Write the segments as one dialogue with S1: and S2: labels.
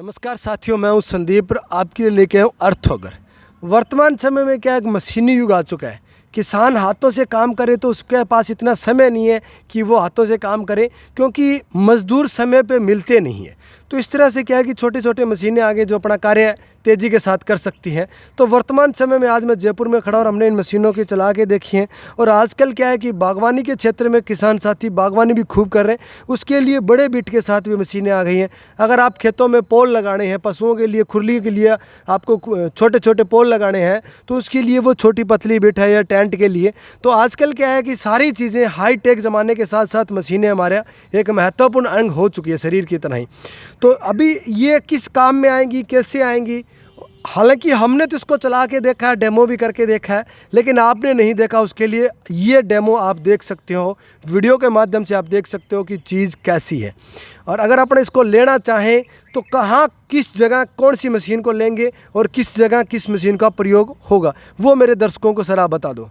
S1: नमस्कार साथियों, मैं हूं संदीप और आपके लिए लेके आया हूं अर्थोगर। वर्तमान समय में क्या एक मशीनी युग आ चुका है। किसान हाथों से काम करे तो उसके पास इतना समय नहीं है कि वो हाथों से काम करे, क्योंकि मज़दूर समय पे मिलते नहीं है। तो इस तरह से क्या है कि छोटे छोटे मशीनें आ गई जो अपना कार्य तेज़ी के साथ कर सकती हैं। तो वर्तमान समय में आज मैं जयपुर में खड़ा और हमने इन मशीनों की चला के देखी हैं। और आजकल क्या है कि बागवानी के क्षेत्र में किसान साथी बागवानी भी खूब कर रहे हैं। उसके लिए बड़े बिट के साथ भी मशीनें आ गई हैं। अगर आप खेतों में पोल लगाने हैं, पशुओं के लिए खुरली के लिए आपको छोटे छोटे पोल लगाने हैं, तो उसके लिए वो छोटी पतली बिट है या टेंट के लिए। तो आजकल क्या है कि सारी चीज़ें हाई टेक ज़माने के साथ साथ मशीनें हमारा एक महत्वपूर्ण अंग हो चुकी है शरीर की तरह ही। तो अभी ये किस काम में आएंगी, कैसे आएंगी, हालांकि हमने तो इसको चला के देखा है, डेमो भी करके देखा है, लेकिन आपने नहीं देखा, उसके लिए ये डेमो आप देख सकते हो, वीडियो के माध्यम से आप देख सकते हो कि चीज़ कैसी है। और अगर अपन इसको लेना चाहें तो कहाँ, किस जगह, कौन सी मशीन को लेंगे और किस जगह किस मशीन का प्रयोग होगा, वो मेरे दर्शकों को सर आप बता दो।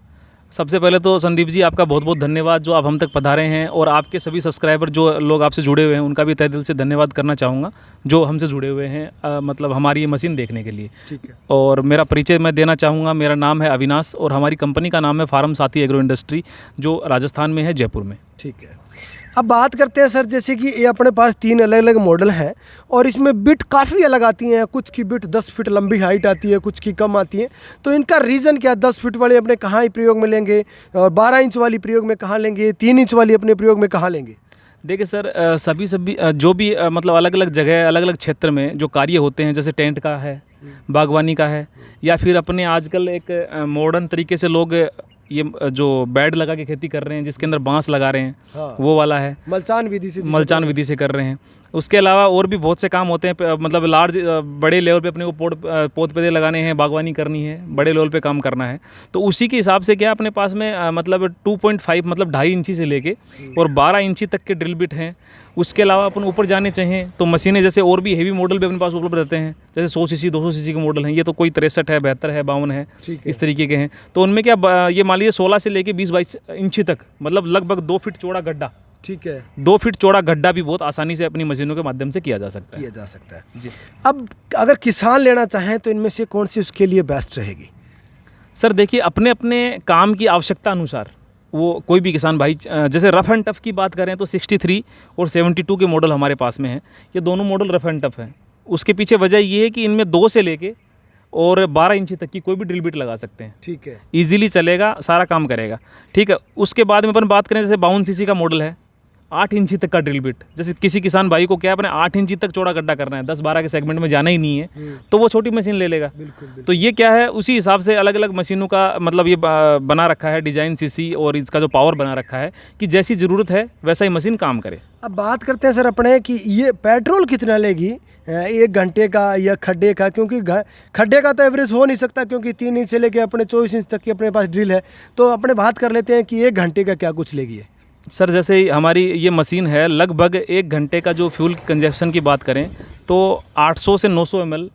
S2: सबसे पहले तो संदीप जी आपका बहुत बहुत धन्यवाद जो आप हम तक पधारे हैं, और आपके सभी सब्सक्राइबर जो लोग आपसे जुड़े हुए हैं उनका भी तहे दिल से धन्यवाद करना चाहूँगा जो हमसे जुड़े हुए हैं मतलब हमारी ये मशीन देखने के लिए।
S1: ठीक है।
S2: और मेरा परिचय मैं देना चाहूँगा। मेरा नाम है अविनाश और हमारी कंपनी का नाम है फार्म साथी एग्रो इंडस्ट्री, जो राजस्थान में है, जयपुर में।
S1: ठीक है। अब बात करते हैं सर, जैसे कि ये अपने पास 3 अलग अलग मॉडल हैं और इसमें बिट काफ़ी अलग आती हैं। कुछ की बिट 10 फीट लंबी हाइट आती है, कुछ की कम आती है। तो इनका रीज़न क्या, 10 फीट वाली अपने कहाँ प्रयोग में लेंगे और 12 इंच वाली प्रयोग में कहाँ लेंगे, 3 इंच वाली अपने प्रयोग में कहाँ लेंगे?
S2: देखिए सर, सभी जो भी मतलब अलग अलग जगह, अलग अलग क्षेत्र में जो कार्य होते हैं, जैसे टेंट का है, बागवानी का है, या फिर अपने आजकल एक मॉडर्न तरीके से लोग ये जो बेड लगा के खेती कर रहे हैं जिसके अंदर बांस लगा रहे हैं,
S1: हाँ।
S2: वो वाला है,
S1: मल्चान विधि से
S2: कर रहे हैं। उसके अलावा और भी बहुत से काम होते हैं, मतलब लार्ज बड़े लेवल पे अपने को पौध पौधे लगाने हैं, बागवानी करनी है, बड़े लेवल पे काम करना है। तो उसी के हिसाब से क्या अपने पास में मतलब 2.5 मतलब 2.5 इंची से लेके और 12 इंची तक के ड्रिल बिट हैं। उसके अलावा अपन ऊपर जाने चाहें तो मशीनें जैसे और भी हेवी मॉडल भी अपने पास उपलब्ध रहते हैं, जैसे 100 सीसी 200 सीसी के मॉडल हैं। ये तो कोई 63 है, 72 है, 52 है, इस तरीके के हैं। तो उनमें क्या ये मान लीजिए 16 से लेके 20-22 इंची तक, मतलब लगभग 2 फीट चौड़ा गड्ढा।
S1: ठीक है।
S2: 2 फीट चौड़ा गड्ढा भी बहुत आसानी से अपनी मशीनों के माध्यम से किया जा सकता है।
S1: जी। अब अगर किसान लेना चाहें तो इनमें से कौन सी उसके लिए बेस्ट रहेगी?
S2: सर देखिए, अपने अपने काम की आवश्यकता अनुसार वो कोई भी किसान भाई, जैसे रफ़ एंड टफ़ की बात करें तो 63 और 72 के मॉडल हमारे पास में हैं। ये दोनों मॉडल रफ़ एंड टफ़ हैं। उसके पीछे वजह ये है कि इनमें 2 से लेके और 12 इंची तक की कोई भी ड्रिल बिट लगा सकते हैं।
S1: ठीक है।
S2: ईजिली चलेगा, सारा काम करेगा। ठीक है। उसके बाद में अपन बात करें, जैसे 52 सीसी का मॉडल है, 8 इंची तक का ड्रिल बिट। जैसे किसी किसान भाई को क्या अपने 8 इंची तक चौड़ा गड्ढा करना है, 10-12 के सेगमेंट में जाना ही नहीं है, तो वो छोटी मशीन ले लेगा।
S1: बिल्कुल।
S2: तो ये क्या है, उसी हिसाब से अलग अलग मशीनों का मतलब ये बना रखा है डिज़ाइन, सीसी और इसका जो पावर बना रखा है कि जैसी ज़रूरत है वैसा ही मशीन काम करे।
S1: अब बात करते हैं सर अपने कि ये पेट्रोल कितना लेगी 1 घंटे का या खड्डे का, क्योंकि खड्डे का तो एवरेज हो नहीं सकता क्योंकि 3 इंच से लेके अपने 24 इंच तक की अपने पास ड्रिल है। तो अपने बात कर लेते हैं कि 1 घंटे का क्या कुछ लेगी है?
S2: सर जैसे हमारी ये मशीन है, लगभग 1 घंटे का जो फ्यूल कंजप्शन की बात करें तो 800 से 900 ml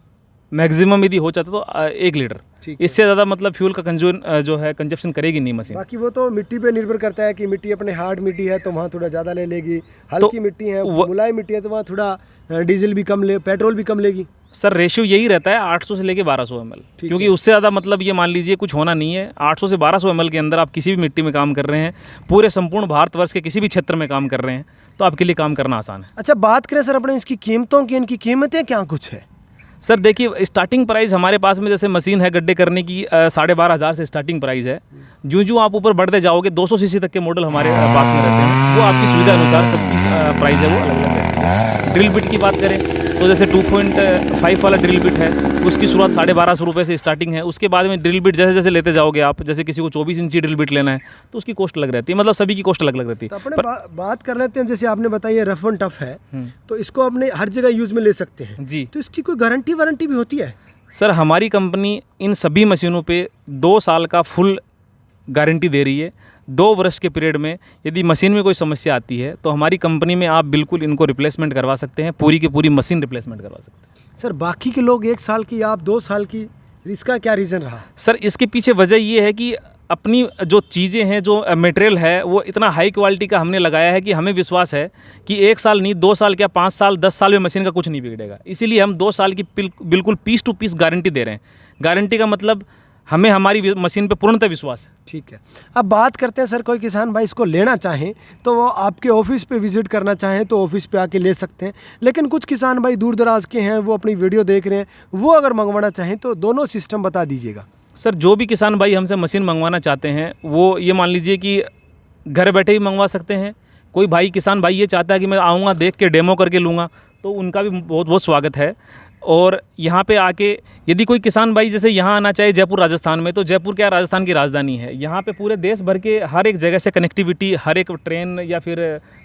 S2: मैक्सिमम यदि हो जाता तो 1 लीटर। इससे ज़्यादा मतलब फ्यूल का जो है कंजप्शन करेगी नहीं मशीन।
S1: बाकी वो तो मिट्टी पे निर्भर करता है कि मिट्टी अपने हार्ड मिट्टी है तो वहाँ थोड़ा ज़्यादा ले लेगी, हल्की मिट्टी है, मुलायम मिट्टी है तो वहाँ थोड़ा डीजल भी कम ले, पेट्रोल भी कम लेगी।
S2: सर रेशियो यही रहता है 800 से लेके 1200 ml, क्योंकि उससे ज़्यादा मतलब ये मान लीजिए कुछ होना नहीं है। 800 से 1200 ml के अंदर आप किसी भी मिट्टी में काम कर रहे हैं, पूरे संपूर्ण भारतवर्ष के किसी भी क्षेत्र में काम कर रहे हैं, तो आपके लिए काम करना आसान है।
S1: अच्छा, बात करें सर अपने इसकी कीमतों की, इनकी कीमतें क्या कुछ है?
S2: सर देखिए, स्टार्टिंग प्राइस हमारे पास में जैसे मशीन है गड्ढे करने की 12,500 से स्टार्टिंग प्राइस है। जो आप ऊपर बढ़ते जाओगे 200 सीसी तक के मॉडल हमारे पास में रहते हैं, वो आपकी सुविधा अनुसार सबकी प्राइस है वो अलग अलग रहती है। ड्रिल बिट की बात करें तो जैसे 2.5 वाला ड्रिल बिट है, उसकी शुरुआत 1250 रुपये से स्टार्टिंग है। उसके बाद में ड्रिल बिट जैसे जैसे लेते जाओगे आप, जैसे किसी को 24 इंची ड्रिल बिट लेना है तो उसकी कॉस्ट अलग रहती है, मतलब सभी की कॉस्ट अलग अलग रहती है।
S1: तो अपने बात कर लेते हैं, जैसे आपने बताया रफ एंड टफ है तो इसको अपने हर जगह यूज़ में ले सकते हैं
S2: जी।
S1: तो इसकी कोई गारंटी वारंटी भी होती है?
S2: सर हमारी कंपनी इन सभी मशीनों पे 2 साल का फुल गारंटी दे रही है। 2 वर्ष के पीरियड में यदि मशीन में कोई समस्या आती है तो हमारी कंपनी में आप बिल्कुल इनको रिप्लेसमेंट करवा सकते हैं, पूरी की पूरी मशीन रिप्लेसमेंट करवा सकते हैं।
S1: सर बाकी के लोग 1 साल की, आप 2 साल की, इसका क्या रीज़न रहा?
S2: सर इसके पीछे वजह ये है कि अपनी जो चीज़ें हैं, जो मटेरियल है, वो इतना हाई क्वालिटी का हमने लगाया है कि हमें विश्वास है कि 1 साल नहीं, 2 साल, क्या 5 साल, 10 साल में मशीन का कुछ नहीं बिगड़ेगा। इसीलिए हम 2 साल की बिल्कुल पीस टू पीस गारंटी दे रहे हैं। गारंटी का मतलब हमें हमारी मशीन पे पूर्णतः विश्वास है।
S1: ठीक है, अब बात करते हैं सर, कोई किसान भाई इसको लेना चाहें तो वो आपके ऑफिस पे विजिट करना चाहें तो ऑफिस पे आके ले सकते हैं, लेकिन कुछ किसान भाई दूर दराज के हैं, वो अपनी वीडियो देख रहे हैं, वो अगर मंगवाना चाहें तो दोनों सिस्टम बता दीजिएगा।
S2: सर, जो भी किसान भाई हमसे मशीन मंगवाना चाहते हैं, वो ये मान लीजिए कि घर बैठे ही मंगवा सकते हैं। कोई भाई किसान भाई ये चाहता है कि मैं आऊँगा, देख के डेमो करके लूँगा, तो उनका भी बहुत बहुत स्वागत है। और यहाँ पे आके यदि कोई किसान भाई जैसे यहाँ आना चाहे जयपुर राजस्थान में, तो जयपुर क्या राजस्थान की राजधानी है, यहाँ पे पूरे देश भर के हर एक जगह से कनेक्टिविटी, हर एक ट्रेन या फिर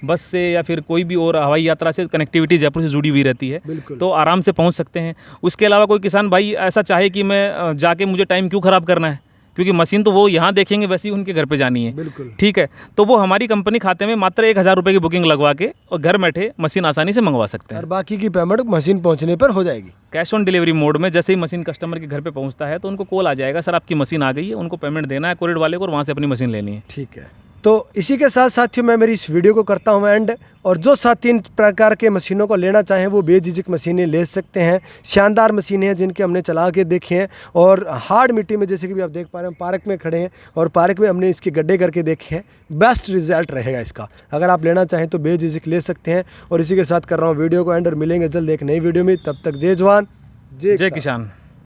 S2: बस से या फिर कोई भी और हवाई यात्रा से कनेक्टिविटी जयपुर से जुड़ी हुई रहती है, तो आराम से पहुँच सकते हैं। उसके अलावा कोई किसान भाई ऐसा चाहे कि मैं जाके मुझे टाइम क्यों ख़राब करना है, क्योंकि मशीन तो वो यहाँ देखेंगे, वैसे ही उनके घर पे जानी है, ठीक है, तो वो हमारी कंपनी खाते में मात्र 1000 रुपये की बुकिंग लगवा के और घर बैठे मशीन आसानी से मंगवा सकते हैं।
S1: और बाकी की पेमेंट मशीन पहुँचने पर हो जाएगी।
S2: कैश ऑन डिलीवरी मोड में जैसे ही मशीन कस्टमर के घर पे पहुंचता है तो उनको कॉल आ जाएगा, सर आपकी मशीन आ गई है, उनको पेमेंट देना है कोरियर वाले को और वहाँ से अपनी मशीन लेनी है।
S1: ठीक है, तो इसी के साथ साथियों मैं मेरी इस वीडियो को करता हूँ एंड, और जो साथी इन प्रकार के मशीनों को लेना चाहें वो बेझिझक मशीनें ले सकते हैं। शानदार मशीनें हैं जिनके हमने चला के देखे हैं, और हार्ड मिट्टी में जैसे कि भी आप देख पा रहे हैं, पार्क में खड़े हैं और पार्क में हमने इसके गड्ढे करके देखे हैं। बेस्ट रिजल्ट रहेगा इसका, अगर आप लेना चाहें तो बेझिझक ले सकते हैं। और इसी के साथ कर रहा हूँ वीडियो को एंड, और मिलेंगे जल्द एक नई वीडियो में, तब तक जय जवान जय
S2: जय किसान।